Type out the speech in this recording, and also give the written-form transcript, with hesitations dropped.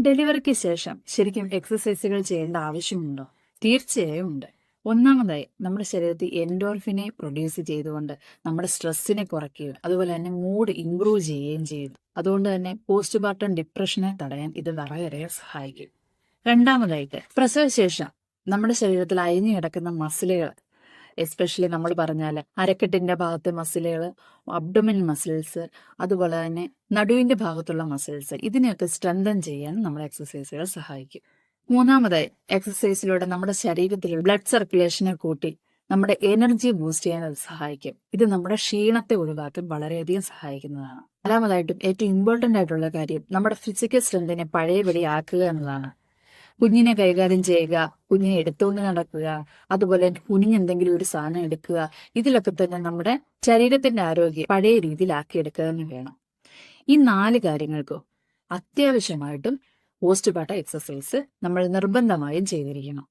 ഡെലിവറിക്ക് ശേഷം ശരിക്കും എക്സസൈസുകൾ ചെയ്യേണ്ട ആവശ്യമുണ്ടോ? തീർച്ചയായും ഉണ്ട്. ഒന്നാമതായി നമ്മുടെ ശരീരത്തിൽ എൻഡോർഫിനെ പ്രൊഡ്യൂസ് ചെയ്തുകൊണ്ട് നമ്മുടെ സ്ട്രെസ്സിനെ കുറയ്ക്കുകയും അതുപോലെ തന്നെ മൂഡ് ഇംപ്രൂവ് ചെയ്യുകയും ചെയ്യും. അതുകൊണ്ട് തന്നെ പോസ്റ്റ്മോർട്ടം ഡിപ്രഷനെ തടയാൻ ഇത് വളരെയേറെ സഹായിക്കും. രണ്ടാമതായിട്ട് പ്രസവശേഷം നമ്മുടെ ശരീരത്തിൽ അയഞ്ഞു കിടക്കുന്ന മസിലുകൾ, എസ്പെഷ്യലി നമ്മൾ പറഞ്ഞാൽ അരക്കെട്ടിന്റെ ഭാഗത്തെ മസിലുകൾ, അബ്ഡോമിൻ മസിൽസ്, അതുപോലെ തന്നെ നടുവിന്റെ ഭാഗത്തുള്ള മസിൽസ്, ഇതിനെയൊക്കെ സ്ട്രെങ്തൻ ചെയ്യാൻ നമ്മുടെ എക്സസൈസുകൾ സഹായിക്കും. മൂന്നാമതായി എക്സസൈസിലൂടെ നമ്മുടെ ശരീരത്തിൽ ബ്ലഡ് സർക്കുലേഷനെ കൂട്ടി നമ്മുടെ എനർജി ബൂസ്റ്റ് ചെയ്യാൻ അത് സഹായിക്കും. ഇത് നമ്മുടെ ക്ഷീണത്തെ ഒഴിവാക്കാൻ വളരെയധികം സഹായിക്കുന്നതാണ്. നാലാമതായിട്ടും ഏറ്റവും ഇമ്പോർട്ടന്റ് ആയിട്ടുള്ള കാര്യം നമ്മുടെ ഫിസിക്കൽ സ്ട്രെങ്തിനെ പഴയപടി ആക്കുക എന്നതാണ്. കുഞ്ഞിനെ കൈകാര്യം ചെയ്യുക, കുഞ്ഞിനെ എടുത്തുകൊണ്ട് നടക്കുക, അതുപോലെ കുഞ്ഞെന്തെങ്കിലും ഒരു സാധനം എടുക്കുക, ഇതിലൊക്കെ തന്നെ നമ്മുടെ ശരീരത്തിന്റെ ആരോഗ്യം പഴയ രീതിയിലാക്കിയെടുക്കുക തന്നെ വേണം. ഈ 4 കാര്യങ്ങൾക്കും അത്യാവശ്യമായിട്ടും പോസ്റ്റ്മോർട്ടം എക്സസൈസ് നമ്മൾ നിർബന്ധമായും ചെയ്തിരിക്കണം.